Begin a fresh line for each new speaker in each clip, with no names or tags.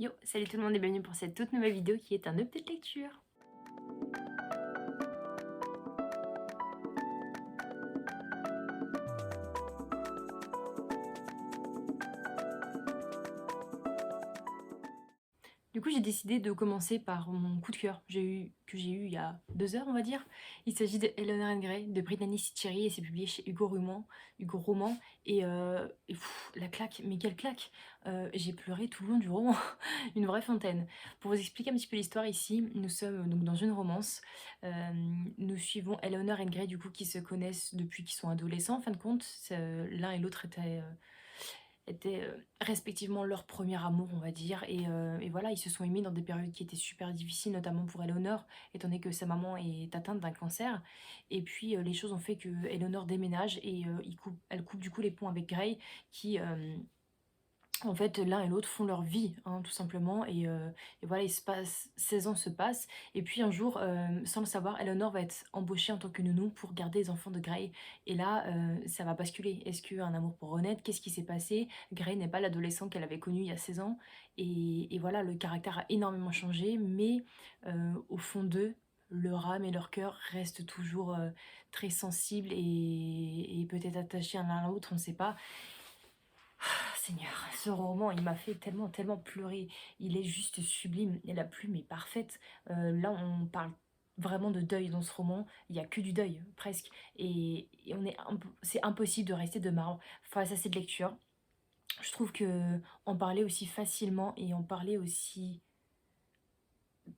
Yo, salut tout le monde et bienvenue pour cette toute nouvelle vidéo qui est un update lecture. Du coup, j'ai décidé de commencer par mon coup de cœur que j'ai eu il y a 2 heures, on va dire. Il s'agit de Eleanor and Gray de Brittany Sitcheri et c'est publié chez Hugo Roman. La claque, mais quelle claque! J'ai pleuré tout le long du roman, une vraie fontaine. Pour vous expliquer un petit peu l'histoire ici, nous sommes donc dans une romance. Euh, Nous suivons Eleanor and Gray du coup qui se connaissent depuis qu'ils sont adolescents. En fin de compte, l'un et l'autre étaient respectivement leur premier amour, on va dire. Et voilà, ils se sont aimés dans des périodes qui étaient super difficiles, notamment pour Eleanor, étant donné que sa maman est atteinte d'un cancer. Et puis les choses ont fait que Eleanor déménage et elle coupe du coup les ponts avec Gray, qui en fait, l'un et l'autre font leur vie, hein, tout simplement. Et voilà, 16 ans se passent. Et puis un jour, sans le savoir, Eleanor va être embauchée en tant que nounou pour garder les enfants de Gray. Et là, ça va basculer. Est-ce qu'un amour pour renaître? Qu'est-ce qui s'est passé? Gray n'est pas l'adolescent qu'elle avait connu il y a 16 ans. Et voilà, le caractère a énormément changé. Mais au fond d'eux, leur âme et leur cœur restent toujours très sensibles et peut-être attachés l'un à l'autre, on ne sait pas. Seigneur, ce roman, il m'a fait tellement, tellement pleurer. Il est juste sublime et la plume est parfaite. Là, on parle vraiment de deuil dans ce roman. Il y a que du deuil, presque. Et c'est impossible de rester de marbre face à cette lecture. Je trouve que en parler aussi facilement et en parler aussi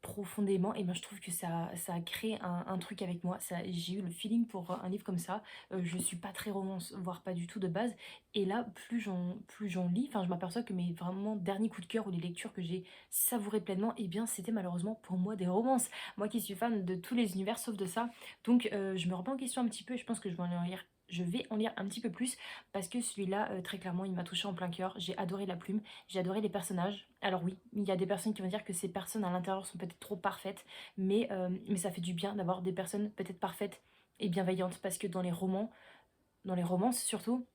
profondément, et ben je trouve que ça a créé un truc avec moi. J'ai eu le feeling pour un livre comme ça. Je suis pas très romance, voire pas du tout de base. Et là, plus j'en lis, enfin je m'aperçois que mes vraiment derniers coups de cœur ou les lectures que j'ai savourées pleinement, et bien c'était malheureusement pour moi des romances. Moi qui suis fan de tous les univers sauf de ça. Donc je me remets en question un petit peu et je pense que je vais en lire un petit peu plus parce que celui-là, très clairement, il m'a touché en plein cœur. J'ai adoré la plume, j'ai adoré les personnages. Alors oui, il y a des personnes qui vont dire que ces personnes à l'intérieur sont peut-être trop parfaites, mais ça fait du bien d'avoir des personnes peut-être parfaites et bienveillantes parce que dans les romances surtout,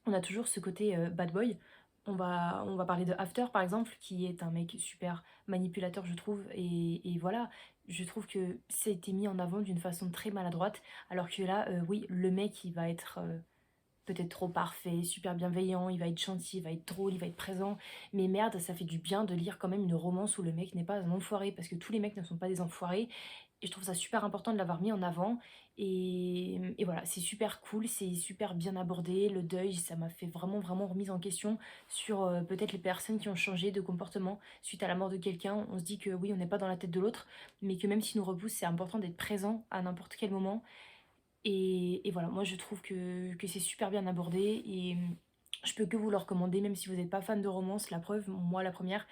on a toujours ce côté bad boy. On va parler de After par exemple, qui est un mec super manipulateur, je trouve. Et voilà, je trouve que ça a été mis en avant d'une façon très maladroite. Alors que là, oui, le mec, il va être peut-être trop parfait, super bienveillant, il va être gentil, il va être drôle, il va être présent. Mais merde, ça fait du bien de lire quand même une romance où le mec n'est pas un enfoiré, parce que tous les mecs ne sont pas des enfoirés. Et je trouve ça super important de l'avoir mis en avant. Et voilà, c'est super cool, c'est super bien abordé. Le deuil, ça m'a fait vraiment, vraiment remise en question sur peut-être les personnes qui ont changé de comportement suite à la mort de quelqu'un. On se dit que oui, on n'est pas dans la tête de l'autre, mais que même s'il nous repousse, c'est important d'être présent à n'importe quel moment. Et voilà, moi je trouve que c'est super bien abordé et je peux que vous le recommander, même si vous n'êtes pas fan de romance. La preuve, moi la première,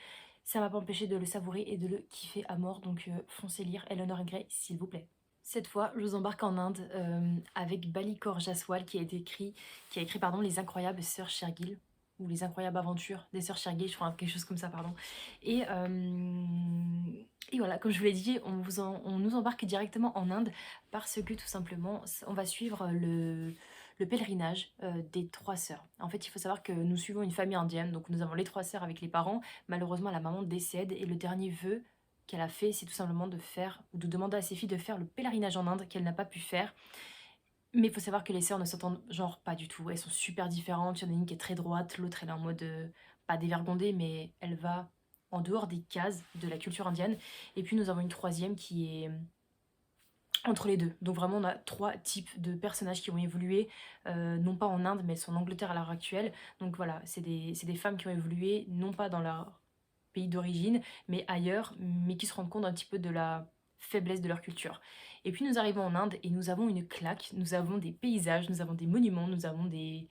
ça m'a pas empêché de le savourer et de le kiffer à mort. Donc foncez lire Eleanor Gray, s'il vous plaît. Cette fois, je vous embarque en Inde avec Bali Kaur Jaswal qui a écrit pardon, Les Incroyables Sœurs Shergill ou Les Incroyables Aventures des Sœurs Shergill, je crois, quelque chose comme ça, pardon. Et, euh, et voilà, comme je vous l'ai dit, on nous embarque directement en Inde parce que tout simplement, on va suivre le pèlerinage des trois sœurs. En fait, il faut savoir que nous suivons une famille indienne, donc nous avons les trois sœurs avec les parents. Malheureusement, la maman décède et le dernier vœu qu'elle a fait, c'est tout simplement de faire, ou de demander à ses filles de faire le pèlerinage en Inde qu'elle n'a pas pu faire. Mais il faut savoir que les sœurs ne s'entendent genre pas du tout. Elles sont super différentes. Il y en a une qui est très droite, l'autre elle est en mode pas dévergondée, mais elle va en dehors des cases de la culture indienne. Et puis nous avons une troisième qui est entre les deux. Donc vraiment on a trois types de personnages qui ont évolué, non pas en Inde mais elles sont en Angleterre à l'heure actuelle. Donc voilà, c'est des femmes qui ont évolué, non pas dans leur pays d'origine, mais ailleurs, mais qui se rendent compte un petit peu de la faiblesse de leur culture. Et puis nous arrivons en Inde et nous avons une claque, nous avons des paysages, nous avons des monuments, nous avons des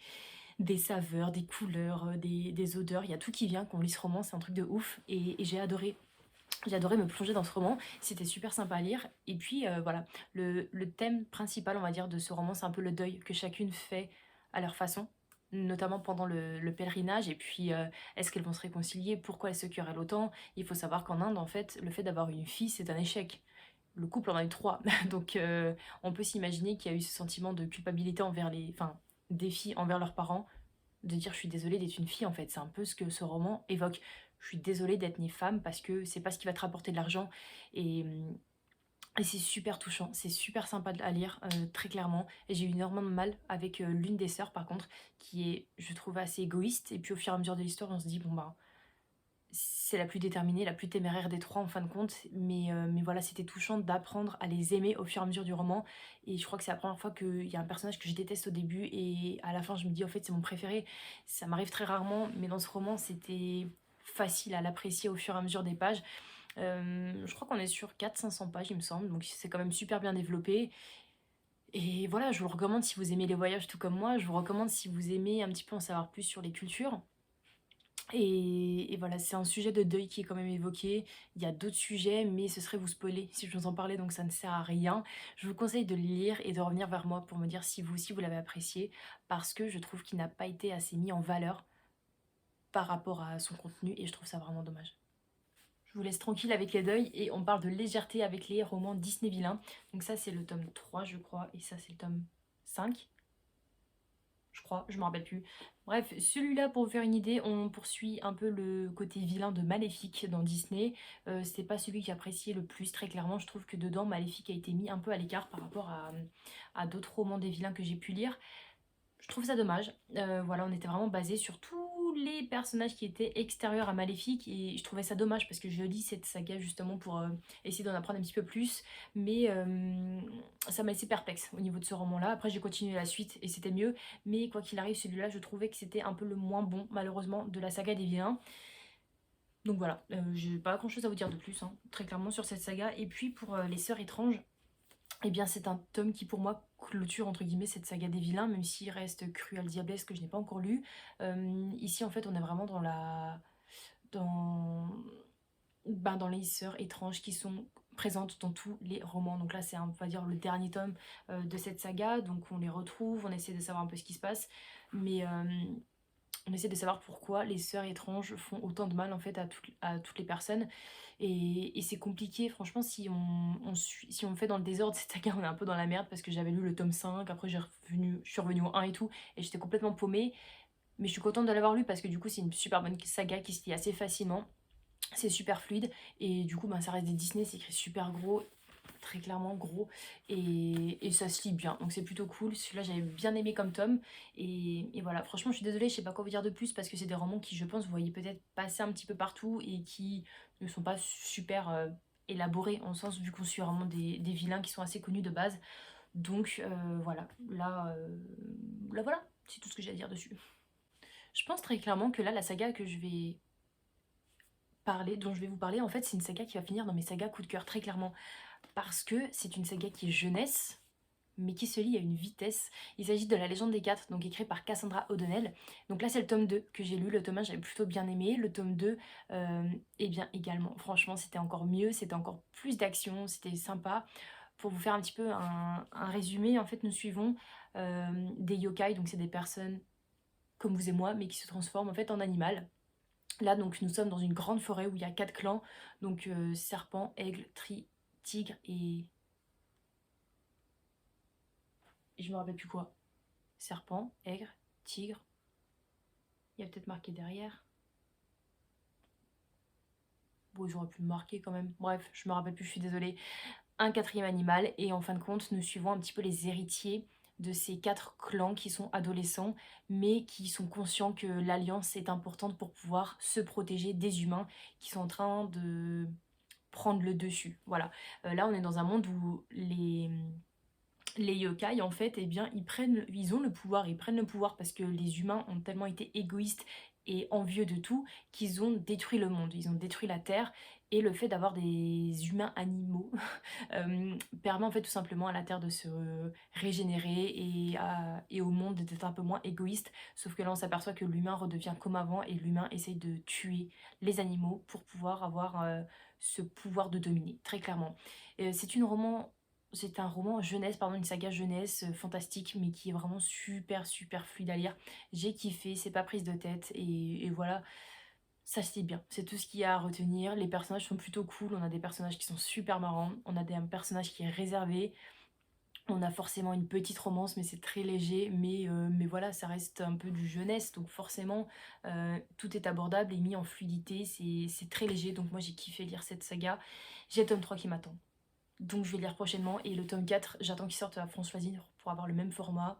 saveurs, des couleurs, des odeurs, il y a tout qui vient quand on lit ce roman, c'est un truc de ouf et j'ai adoré. J'ai adoré me plonger dans ce roman, c'était super sympa à lire. Et puis voilà, le thème principal, on va dire, de ce roman, c'est un peu le deuil que chacune fait à leur façon, notamment pendant le pèlerinage. Et puis, est-ce qu'elles vont se réconcilier? Pourquoi elles se querellent autant? Il faut savoir qu'en Inde, en fait, le fait d'avoir une fille, c'est un échec. Le couple en a eu trois. Donc, on peut s'imaginer qu'il y a eu ce sentiment de culpabilité envers enfin, des filles envers leurs parents, de dire je suis désolée d'être une fille, en fait. C'est un peu ce que ce roman évoque. je suis désolée d'être née femme parce que c'est pas ce qui va te rapporter de l'argent et et c'est super touchant, c'est super sympa à lire, très clairement. Et j'ai eu énormément de mal avec, l'une des sœurs par contre, qui est, je trouve, assez égoïste et puis au fur et à mesure de l'histoire, on se dit: «Bon, ben, c'est la plus déterminée, la plus téméraire des 3 en fin de compte». Mais voilà, c'était touchant d'apprendre à les aimer au fur et à mesure du roman et je crois que c'est la première fois qu'il y a un personnage que je déteste au début et à la fin je me dis: «En fait, c'est mon préféré». Ça m'arrive très rarement, mais dans ce roman, c'était facile à l'apprécier au fur et à mesure des pages. Je crois qu'on est sur 400-500 pages, il me semble, donc c'est quand même super bien développé. Et voilà, je vous le recommande si vous aimez les voyages tout comme moi, je vous recommande si vous aimez un petit peu en savoir plus sur les cultures. Et voilà, c'est un sujet de deuil qui est quand même évoqué. Il y a d'autres sujets, mais ce serait vous spoiler si je vous en parlais, donc ça ne sert à rien. Je vous conseille de le lire et de revenir vers moi pour me dire si vous aussi vous l'avez apprécié, parce que je trouve qu'il n'a pas été assez mis en valeur par rapport à son contenu, et je trouve ça vraiment dommage. Je vous laisse tranquille avec les deuils et on parle de légèreté avec les romans Disney vilains. Donc ça c'est le tome 3 je crois et ça c'est le tome 5 je crois, je me rappelle plus. Bref, celui-là pour vous faire une idée, on poursuit un peu le côté vilain de Maléfique dans Disney. C'est pas celui que j'appréciais le plus très clairement, je trouve que dedans Maléfique a été mis un peu à l'écart par rapport à d'autres romans des vilains que j'ai pu lire. Je trouve ça dommage. Voilà, on était vraiment basé sur tous les personnages qui étaient extérieurs à Maléfique et je trouvais ça dommage parce que je lis cette saga justement pour essayer d'en apprendre un petit peu plus. Mais ça m'a laissé perplexe au niveau de ce roman-là. Après, j'ai continué la suite et c'était mieux. Mais quoi qu'il arrive, celui-là, je trouvais que c'était un peu le moins bon, malheureusement, de la saga des vilains. Donc voilà, j'ai pas grand-chose à vous dire de plus, hein, très clairement, sur cette saga. Et puis pour les Sœurs étranges, eh bien, c'est un tome qui, pour moi, clôture, entre guillemets, cette saga des vilains, même s'il reste Cruel Diablesse que je n'ai pas encore lu. Ici, en fait, on est vraiment dans la... dans... ben, dans les sœurs étranges qui sont présentes dans tous les romans. Donc là, c'est, on va dire, le dernier tome de cette saga. Donc on les retrouve, on essaie de savoir un peu ce qui se passe. Mais on essaie de savoir pourquoi les sœurs étranges font autant de mal en fait à toutes les personnes. Et c'est compliqué, franchement, si on fait dans le désordre cette saga, on est un peu dans la merde parce que j'avais lu le tome 5, après je suis revenue au 1 et tout, et j'étais complètement paumée. Mais je suis contente de l'avoir lu parce que du coup, c'est une super bonne saga qui se lit assez facilement. C'est super fluide et du coup, ben, ça reste des Disney, c'est écrit super gros, très clairement gros, et ça se lit bien, donc c'est plutôt cool. Celui-là j'avais bien aimé comme tome, et voilà, franchement je suis désolée, je sais pas quoi vous dire de plus parce que c'est des romans qui, je pense, vous voyez peut-être passer un petit peu partout et qui ne sont pas super élaborés, en sens vu qu'on suit vraiment des vilains qui sont assez connus de base. Donc voilà, là voilà, c'est tout ce que j'ai à dire dessus. Je pense très clairement que là, la saga que je vais dont je vais vous parler, en fait, c'est une saga qui va finir dans mes sagas coup de cœur, très clairement. Parce que c'est une saga qui est jeunesse, mais qui se lit à une vitesse. Il s'agit de La Légende des Quatre, donc écrit par Cassandra O'Donnell. Donc là, c'est le tome 2 que j'ai lu. Le tome 1, j'avais plutôt bien aimé. Le tome 2, eh bien également. Franchement, c'était encore mieux, c'était encore plus d'action, c'était sympa. Pour vous faire un petit peu un résumé, en fait, nous suivons des yokai, donc c'est des personnes comme vous et moi, mais qui se transforment en fait en animal. Là, donc, nous sommes dans une grande forêt où il y a 4 clans, donc serpent, aigle, tigre et je me rappelle plus quoi. Serpent, aigre, tigre. Il y a peut-être marqué derrière. Bon, ils auraient pu le marquer quand même. Bref, je me rappelle plus, je suis désolée. Un quatrième animal. Et en fin de compte, nous suivons un petit peu les héritiers de ces 4 clans qui sont adolescents, mais qui sont conscients que l'alliance est importante pour pouvoir se protéger des humains qui sont en train de prendre le dessus. Voilà. Là, on est dans un monde où les yokai, en fait, eh bien, ils ont le pouvoir, ils prennent le pouvoir parce que les humains ont tellement été égoïstes et envieux de tout qu'ils ont détruit le monde, ils ont détruit la Terre, et le fait d'avoir des humains animaux permet en fait tout simplement à la Terre de se régénérer et au monde d'être un peu moins égoïste. Sauf que là, on s'aperçoit que l'humain redevient comme avant et l'humain essaye de tuer les animaux pour pouvoir avoir ce pouvoir de dominer, très clairement. C'est un roman jeunesse, pardon, une saga jeunesse fantastique, mais qui est vraiment super super fluide à lire. J'ai kiffé, c'est pas prise de tête, et voilà, ça se lit bien. C'est tout ce qu'il y a à retenir. Les personnages sont plutôt cool, on a des personnages qui sont super marrants, on a un personnage qui est réservé. On a forcément une petite romance, mais c'est très léger, mais voilà, ça reste un peu du jeunesse, donc forcément, tout est abordable et mis en fluidité, c'est très léger, donc moi j'ai kiffé lire cette saga. J'ai le tome 3 qui m'attend, donc je vais lire prochainement et le tome 4, j'attends qu'il sorte à France Loisir pour avoir le même format.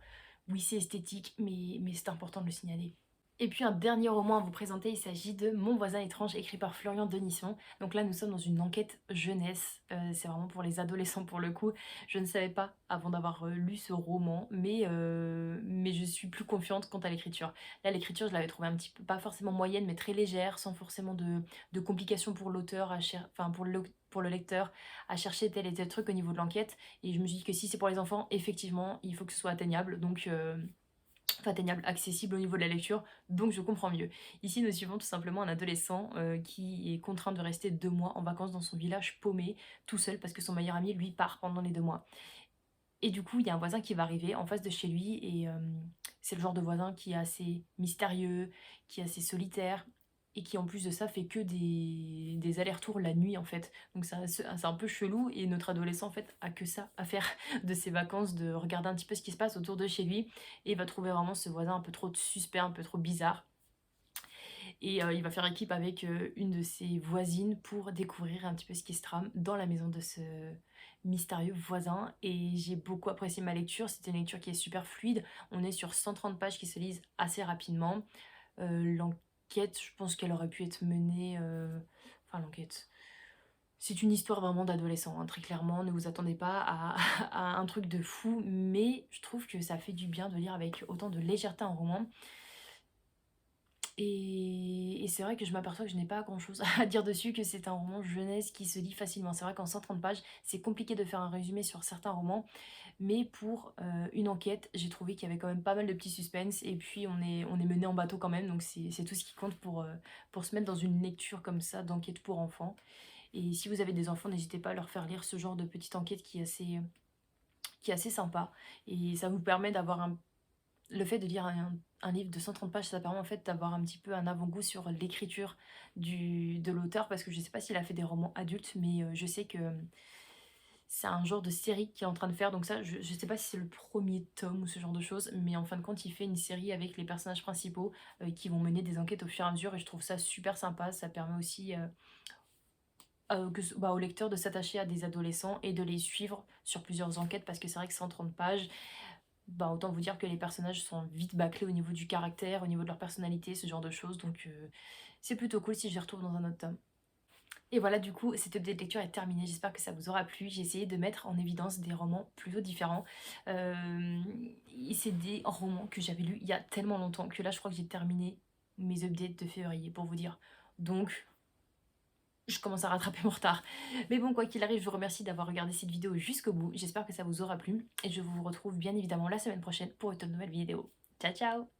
Oui, c'est esthétique, mais c'est important de le signaler. Et puis un dernier roman à vous présenter, il s'agit de Mon voisin étrange, écrit par Florian Denisson. Donc là, nous sommes dans une enquête jeunesse, c'est vraiment pour les adolescents pour le coup. Je ne savais pas avant d'avoir lu ce roman, mais je suis plus confiante quant à l'écriture. Là, l'écriture, je l'avais trouvée un petit peu, pas forcément moyenne, mais très légère, sans forcément de complications pour l'auteur, enfin pour le lecteur, à chercher tel et tel truc au niveau de l'enquête. Et je me suis dit que si c'est pour les enfants, effectivement, il faut que ce soit atteignable. Donc enfin atteignable, accessible au niveau de la lecture, donc je comprends mieux. Ici, nous suivons tout simplement un adolescent qui est contraint de rester 2 mois en vacances dans son village paumé, tout seul, parce que son meilleur ami, lui, part pendant les 2 mois. Et du coup, il y a un voisin qui va arriver en face de chez lui, et c'est le genre de voisin qui est assez mystérieux, qui est assez solitaire, et qui en plus de ça fait que des allers-retours la nuit en fait. Donc c'est un peu chelou, et notre adolescent en fait a que ça à faire de ses vacances, de regarder un petit peu ce qui se passe autour de chez lui, et il va trouver vraiment ce voisin un peu trop suspect, un peu trop bizarre. Et il va faire équipe avec une de ses voisines pour découvrir un petit peu ce qui se trame dans la maison de ce mystérieux voisin. Et j'ai beaucoup apprécié ma lecture, c'était une lecture qui est super fluide. On est sur 130 pages qui se lisent assez rapidement. L'enquête, je pense qu'elle aurait pu être menée... Enfin, l'enquête... C'est une histoire vraiment d'adolescent, hein, très clairement. Ne vous attendez pas à, à un truc de fou, mais je trouve que ça fait du bien de lire avec autant de légèreté un roman. Et c'est vrai que je m'aperçois que je n'ai pas grand-chose à dire dessus, que c'est un roman jeunesse qui se lit facilement. C'est vrai qu'en 130 pages, c'est compliqué de faire un résumé sur certains romans, mais pour une enquête, j'ai trouvé qu'il y avait quand même pas mal de petits suspens, et puis on est mené en bateau quand même, donc c'est tout ce qui compte pour se mettre dans une lecture comme ça d'enquête pour enfants. Et si vous avez des enfants, n'hésitez pas à leur faire lire ce genre de petite enquête qui est assez sympa, et ça vous permet d'avoir le fait de lire un livre de 130 pages, ça permet en fait d'avoir un petit peu un avant-goût sur l'écriture de l'auteur, parce que je sais pas s'il a fait des romans adultes, mais je sais que c'est un genre de série qu'il est en train de faire, donc ça, je sais pas si c'est le premier tome ou ce genre de choses, mais en fin de compte, il fait une série avec les personnages principaux qui vont mener des enquêtes au fur et à mesure, et je trouve ça super sympa. Ça permet aussi au lecteur de s'attacher à des adolescents et de les suivre sur plusieurs enquêtes, parce que c'est vrai que 130 pages, bah, autant vous dire que les personnages sont vite bâclés au niveau du caractère, au niveau de leur personnalité, ce genre de choses, donc c'est plutôt cool si je les retrouve dans un autre tome. Et voilà, du coup, cette update lecture est terminée, j'espère que ça vous aura plu. J'ai essayé de mettre en évidence des romans plutôt différents. Euh, et c'est des romans que j'avais lus il y a tellement longtemps que là, je crois que j'ai terminé mes updates de février, pour vous dire. Donc, je commence à rattraper mon retard. Mais bon, quoi qu'il arrive, je vous remercie d'avoir regardé cette vidéo jusqu'au bout. J'espère que ça vous aura plu. Et je vous retrouve bien évidemment la semaine prochaine pour une nouvelle vidéo. Ciao, ciao!